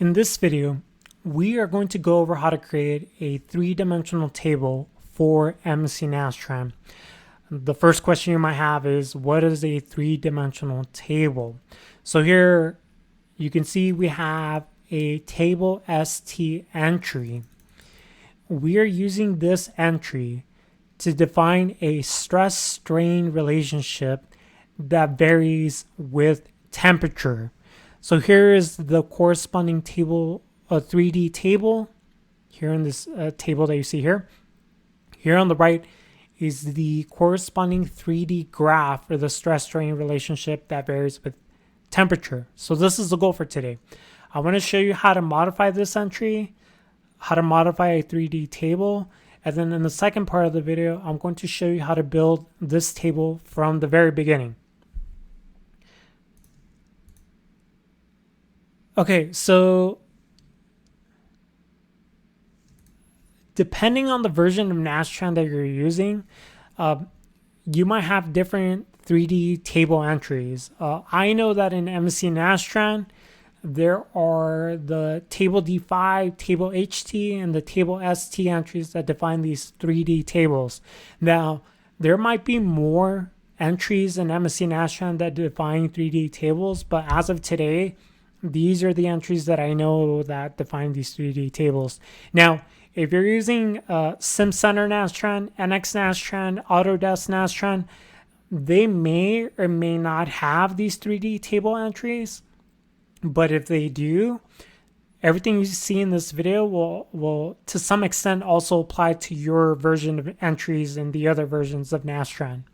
In this video, we are going to go over how to create a three-dimensional table for MSC Nastran. The first question you might have is, what is a three-dimensional table? So here you can see we have a TABLEST entry. We are using this entry to define a stress-strain relationship that varies with temperature. So here is the corresponding table, a 3D table, here in this table that you see here. Here on the right is the corresponding 3D graph for the stress-strain relationship that varies with temperature. So this is the goal for today. I want to show you how to modify this entry, how to modify a 3D table, and then in the second part of the video, I'm going to show you how to build this table from the very beginning. Okay, so depending on the version of Nastran that you're using, you might have different 3D table entries. I know that in MSC Nastran, there are the TABLED5, TABLEHT, and the TABLEST entries that define these 3D tables. Now, there might be more entries in MSC Nastran that define 3D tables, but as of today, these are the entries that I know that define these 3D tables. Now, if you're using SimCenter Nastran, NX Nastran, Autodesk Nastran, they may or may not have these 3D table entries. But if they do, everything you see in this video will to some extent also apply to your version of entries and the other versions of Nastran.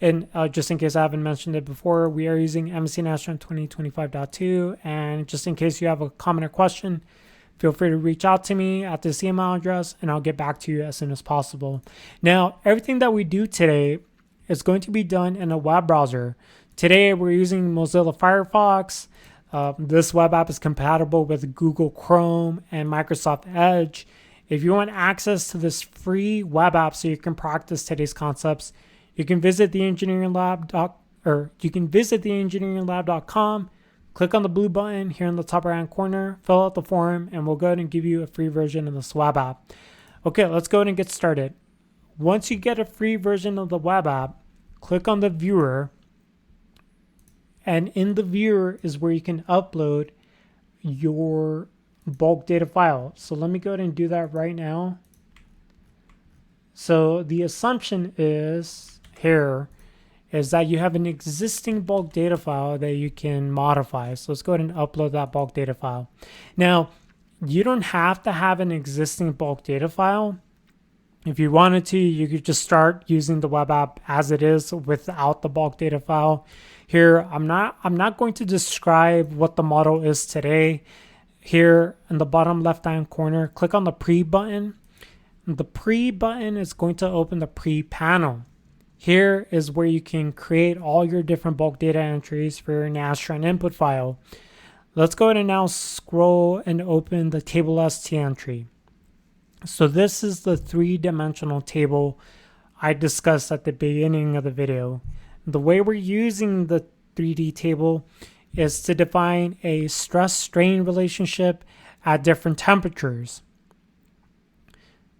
And just in case I haven't mentioned it before, we are using MSC Nastran 2025.2. And just in case you have a comment or question, feel free to reach out to me at this email address and I'll get back to you as soon as possible. Now, everything that we do today is going to be done in a web browser. Today, we're using Mozilla Firefox. This web app is compatible with Google Chrome and Microsoft Edge. If you want access to this free web app so you can practice today's concepts, you can visit theengineeringlab.com, click on the blue button here in the top right hand corner, fill out the form, and we'll go ahead and give you a free version of this web app. Okay, let's go ahead and get started. Once you get a free version of the web app, click on the viewer, and in the viewer is where you can upload your bulk data file. So let me go ahead and do that right now. So the assumption is that you have an existing bulk data file that you can modify. So let's go ahead and upload that bulk data file. Now, you don't have to have an existing bulk data file. If you wanted to, you could just start using the web app as it is without the bulk data file. Here, I'm not going to describe what the model is today. Here in the bottom left-hand corner, click on the Pre button. The Pre button is going to open the Pre panel. Here is where you can create all your different bulk data entries for your Nastran input file. Let's go ahead and now scroll and open the TABLEST entry. So this is the three-dimensional table I discussed at the beginning of the video. The way we're using the 3D table is to define a stress-strain relationship at different temperatures.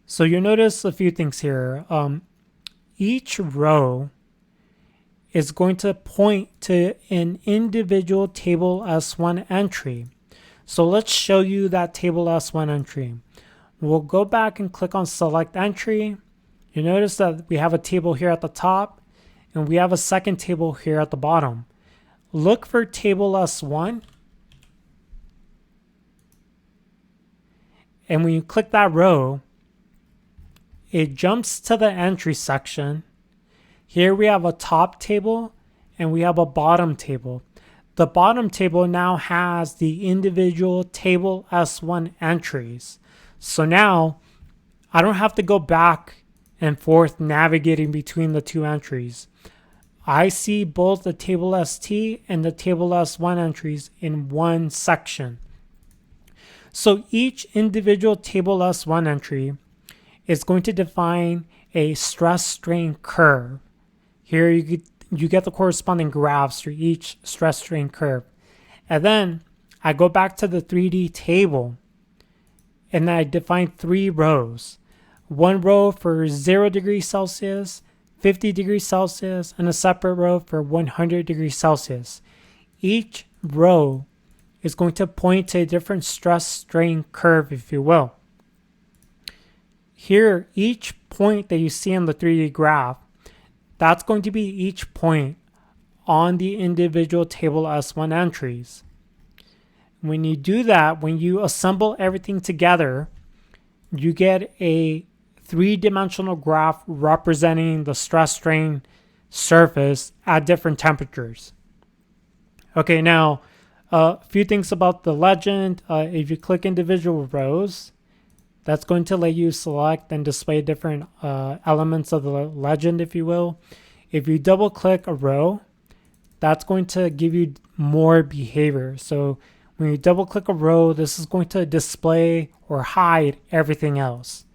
So you'll notice a few things here. Each row is going to point to an individual TABLEST1 entry. So let's show you that TABLEST1 entry. We'll go back and click on Select Entry. You notice that we have a table here at the top, and we have a second table here at the bottom. Look for TABLEST1. And when you click that row, it jumps to the entry section. Here we have a top table and we have a bottom table. The bottom table now has the individual TABLEST1 entries. So now I don't have to go back and forth navigating between the two entries. I see both the TABLEST and the TABLEST1 entries in one section. So each individual TABLEST1 entry is going to define a stress-strain curve. Here you get the corresponding graphs for each stress-strain curve. And then I go back to the 3D table and then I define 3 rows. One row for 0 degrees Celsius, 50 degrees Celsius, and a separate row for 100 degrees Celsius. Each row is going to point to a different stress strain curve, if you will. Here, each point that you see on the 3D graph, that's going to be each point on the individual table S1 entries. When you do that, when you assemble everything together, you get a 3-dimensional graph representing the stress strain surface at different temperatures. Okay, now a few things about the legend. If you click individual rows, that's going to let you select and display different elements of the legend, if you will. If you double click a row, that's going to give you more behavior. So when you double click a row, this is going to display or hide everything else.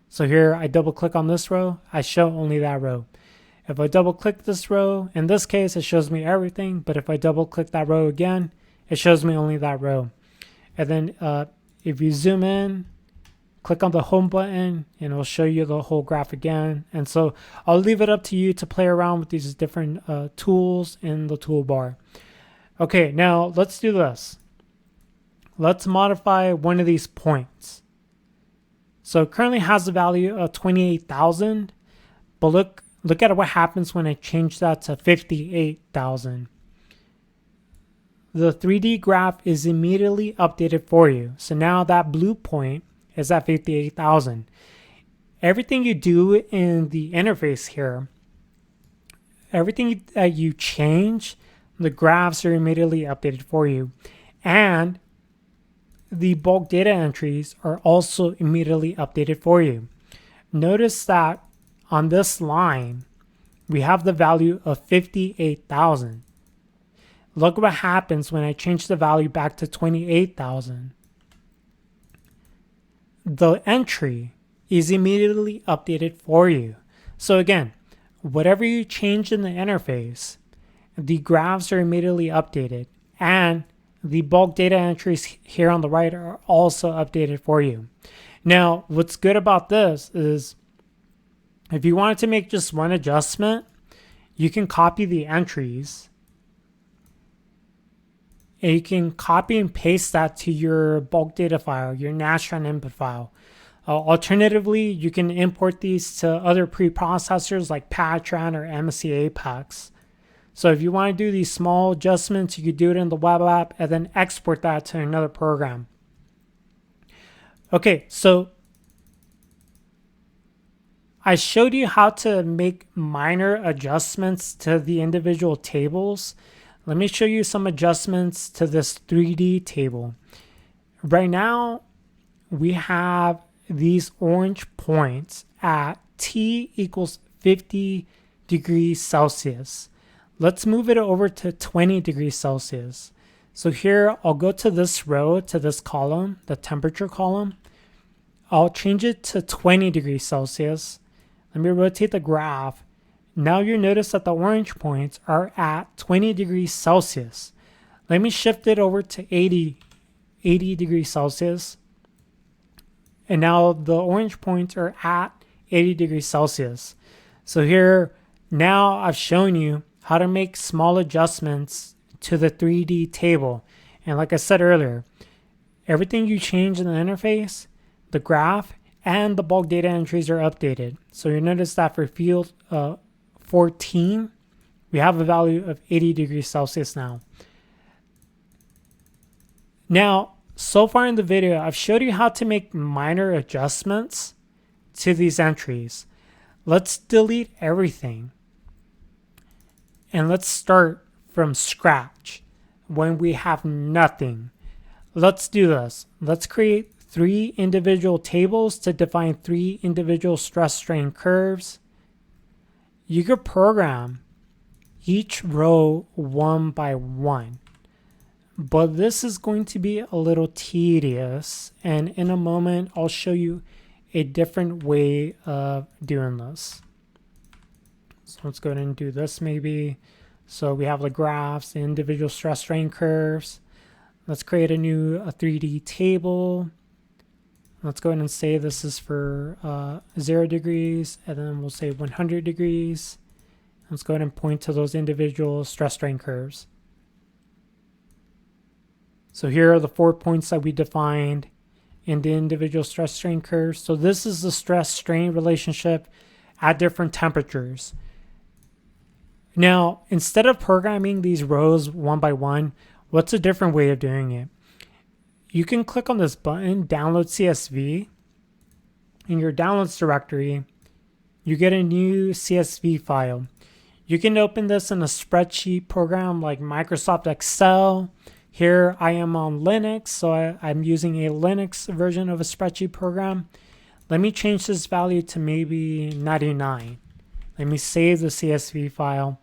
So here I double click on this row, I show only that row. If I double click this row, in this case it shows me everything, but if I double click that row again, it shows me only that row. And then if you zoom in, click on the home button and it'll show you the whole graph again. And so I'll leave it up to you to play around with these different tools in the toolbar. Okay, now let's do this. Let's modify one of these points. So it currently has a value of 28,000, but look at what happens when I change that to 58,000. The 3D graph is immediately updated for you. So now that blue point is at 58,000. Everything you do in the interface here, everything that you change, the graphs are immediately updated for you. And the bulk data entries are also immediately updated for you. Notice that on this line, we have the value of 58,000. Look what happens when I change the value back to 28,000. The entry is immediately updated for you. So again, whatever you change in the interface, the graphs are immediately updated, and the bulk data entries here on the right are also updated for you. Now, what's good about this is if you wanted to make just one adjustment, you can copy the entries and you can copy and paste that to your bulk data file, your Nastran input file. Alternatively, you can import these to other preprocessors like Patran or MSC Apex. So if you want to do these small adjustments, you could do it in the web app and then export that to another program. Okay, so I showed you how to make minor adjustments to the individual tables. Let me show you some adjustments to this 3D table. Right now, we have these orange points at T equals 50 degrees Celsius. Let's move it over to 20 degrees Celsius. So here, I'll go to this row, to this column, the temperature column. I'll change it to 20 degrees Celsius. Let me rotate the graph. Now you notice that the orange points are at 20 degrees Celsius. Let me shift it over to 80 degrees Celsius. And now the orange points are at 80 degrees Celsius. So here, now I've shown you how to make small adjustments to the 3D table. And like I said earlier, everything you change in the interface, the graph, and the bulk data entries are updated. So you notice that for field 14, we have a value of 80 degrees Celsius now. Now, so far in the video, I've showed you how to make minor adjustments to these entries. Let's delete everything. And let's start from scratch when we have nothing. Let's do this. Let's create 3 individual tables to define 3 individual stress strain curves. You could program each row one by one, but this is going to be a little tedious, and in a moment I'll show you a different way of doing this. So let's go ahead and do this maybe. So we have the graphs, the individual stress strain curves. let's create a new 3D table. Let's go ahead and say this is for 0 degrees, and then we'll say 100 degrees. Let's go ahead and point to those individual stress strain curves. So here are the 4 points that we defined in the individual stress strain curves. So this is the stress strain relationship at different temperatures. Now, instead of programming these rows one by one, what's a different way of doing it? You can click on this button, download CSV. In your downloads directory, you get a new CSV file. You can open this in a spreadsheet program like Microsoft Excel. Here I am on Linux, so I'm using a Linux version of a spreadsheet program. Let me change this value to maybe 99. Let me save the CSV file.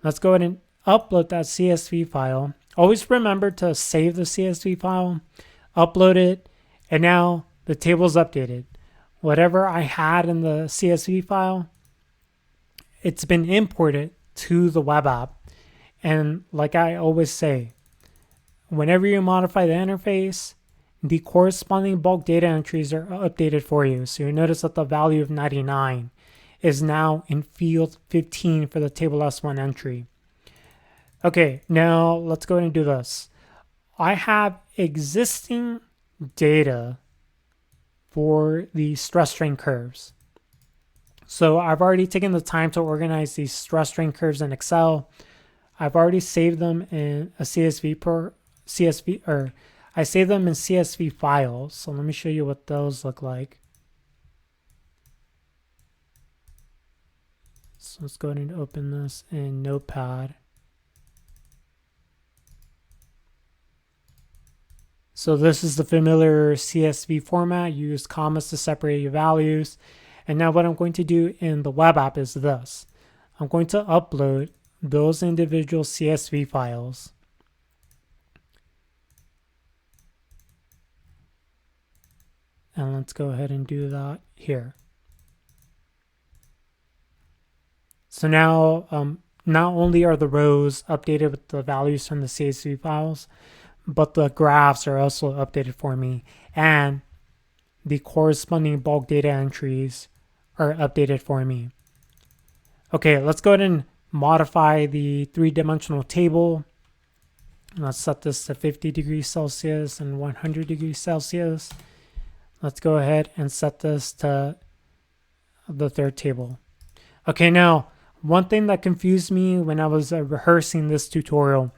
Let's go ahead and upload that CSV file. Always remember to save the CSV file, upload it, and now the table is updated. Whatever I had in the CSV file, it's been imported to the web app. And like I always say, whenever you modify the interface, the corresponding bulk data entries are updated for you. So you notice that the value of 99 is now in field 15 for the TABLEST1 entry. Okay, now let's go ahead and do this. I have existing data for the stress strain curves. So I've already taken the time to organize these stress strain curves in Excel. I've already saved them in a I saved them in CSV files. So let me show you what those look like. So let's go ahead and open this in Notepad. So this is the familiar CSV format. You use commas to separate your values. And now what I'm going to do in the web app is this. I'm going to upload those individual CSV files. And let's go ahead and do that here. So now, not only are the rows updated with the values from the CSV files, but the graphs are also updated for me, and the corresponding bulk data entries are updated for me. Okay, let's go ahead and modify the three-dimensional table. Let's set this to 50 degrees Celsius and 100 degrees Celsius. Let's go ahead and set this to the third table. Okay, now, one thing that confused me when I was rehearsing this tutorial,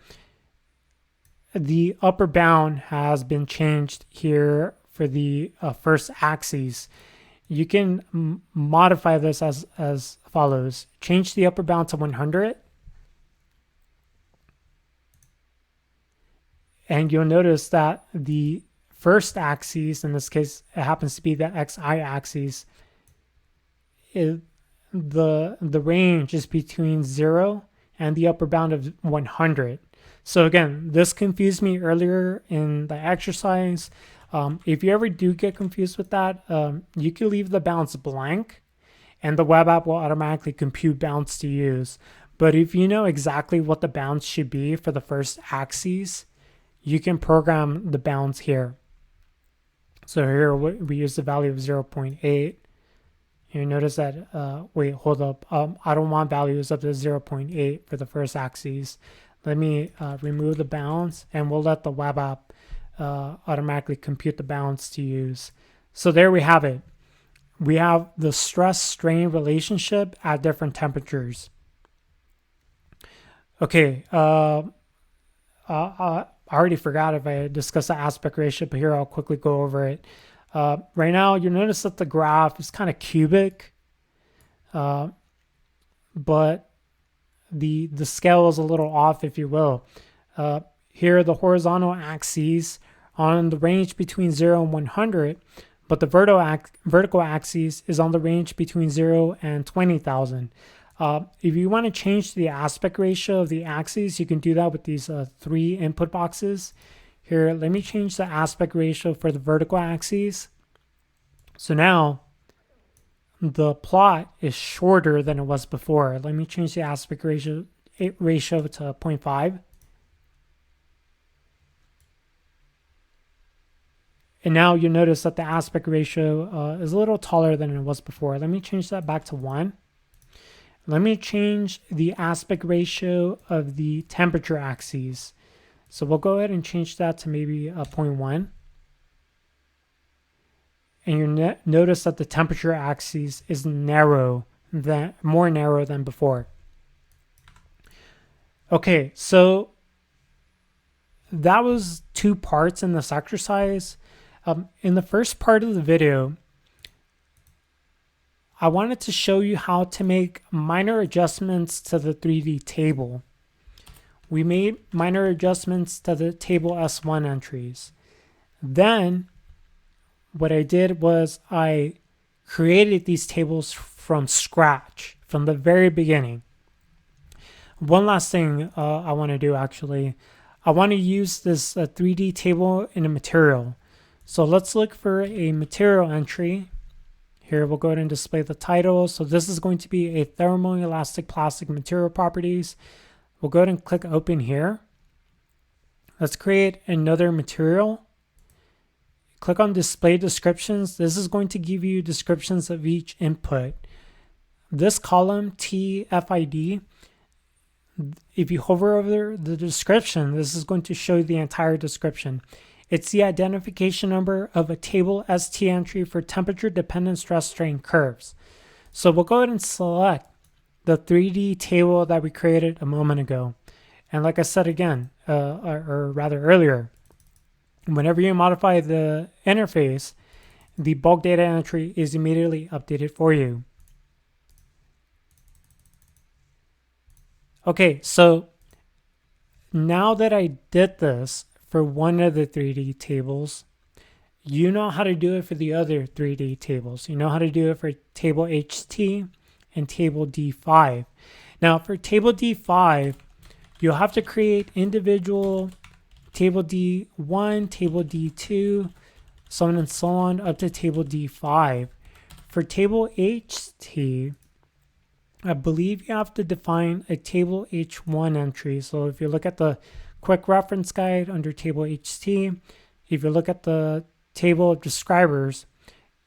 the upper bound has been changed here for the first axis. You can modify this as follows. Change the upper bound to 100. And you'll notice that the first axis, in this case, it happens to be the XI axis, the range is between 0 and the upper bound of 100. So again, this confused me earlier in the exercise. If you ever do get confused with that, you can leave the bounds blank and the web app will automatically compute bounds to use. But if you know exactly what the bounds should be for the first axis, you can program the bounds here. So here we use the value of 0.8. You notice that, wait, hold up. I don't want values up to 0.8 for the first axis. Let me remove the bounds, and we'll let the web app automatically compute the bounds to use. So there we have it. We have the stress-strain relationship at different temperatures. Okay, I already forgot if I discussed the aspect ratio, but here I'll quickly go over it. Right now, you'll notice that the graph is kind of cubic, but the scale is a little off, if you will. Here, the horizontal axes on the range between 0 and 100, but the vertical axis is on the range between 0 and 20,000. If you want to change the aspect ratio of the axes, you can do that with these 3 input boxes. Here, let me change the aspect ratio for the vertical axes. So now, the plot is shorter than it was before. Let me change the aspect ratio to 0.5. And now you notice that the aspect ratio is a little taller than it was before. Let me change that back to 1. Let me change the aspect ratio of the temperature axes. So we'll go ahead and change that to maybe 0.1. And you notice that the temperature axis is more narrow than before. Okay, so that was 2 parts in this exercise. In the first part of the video, I wanted to show you how to make minor adjustments to the 3D table. We made minor adjustments to the table S1 entries. Then what I did was I created these tables from scratch, from the very beginning. One last thing I want to do actually, I want to use this 3D table in a material. So let's look for a material entry. Here we'll go ahead and display the title. So this is going to be a thermoelastic plastic material properties. We'll go ahead and click open here. Let's create another material. Click on display descriptions. This is going to give you descriptions of each input. This column TFID, if you hover over the description, this is going to show you the entire description. It's the identification number of a table ST entry for temperature dependent stress strain curves. So we'll go ahead and select the 3D table that we created a moment ago. And like I said again, or rather earlier, whenever you modify the interface, the bulk data entry is immediately updated for you. Okay, so now that I did this for one of the 3D tables, you know how to do it for the other 3D tables. You know how to do it for table HT and table D5. Now for table D5, you'll have to create individual table D1, table D2, so on and so on up to table D5. For table HT, I believe you have to define a table H1 entry. So if you look at the quick reference guide under table HT, if you look at the table of describers,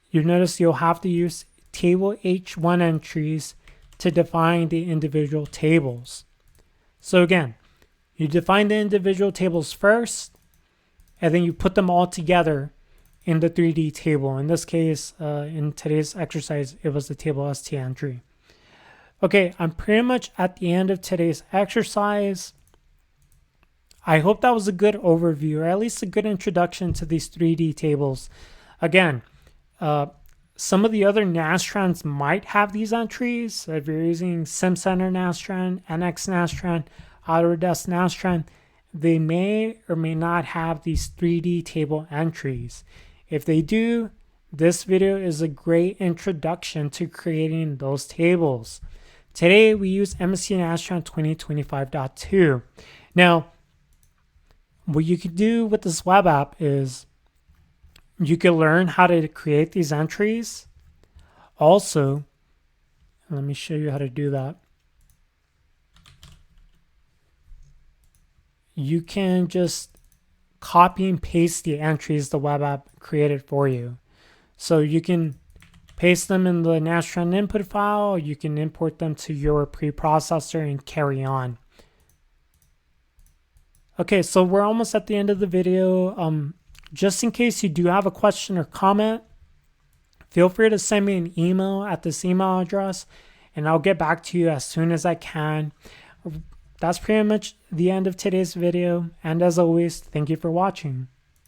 you notice you'll have to use table H1 entries to define the individual tables. So again, you define the individual tables first, and then you put them all together in the 3D table. In this case, in today's exercise, it was the table ST entry. Okay, I'm pretty much at the end of today's exercise. I hope that was a good overview, or at least a good introduction to these 3D tables. Again, some of the other Nastrans might have these entries. If you're using SimCenter Nastran, NX Nastran, Autodesk Nastran, they may or may not have these 3D table entries. If they do, this video is a great introduction to creating those tables. Today, we use MSC Nastran 2025.2. Now, what you can do with this web app is you can learn how to create these entries. Also, let me show you how to do that. You can just copy and paste the entries the web app created for you. So you can paste them in the Nastran input file. You can import them to your preprocessor and carry on. Okay, so we're almost at the end of the video. Just in case you do have a question or comment, feel free to send me an email at this email address, and I'll get back to you as soon as I can. That's pretty much the end of today's video, and as always, thank you for watching.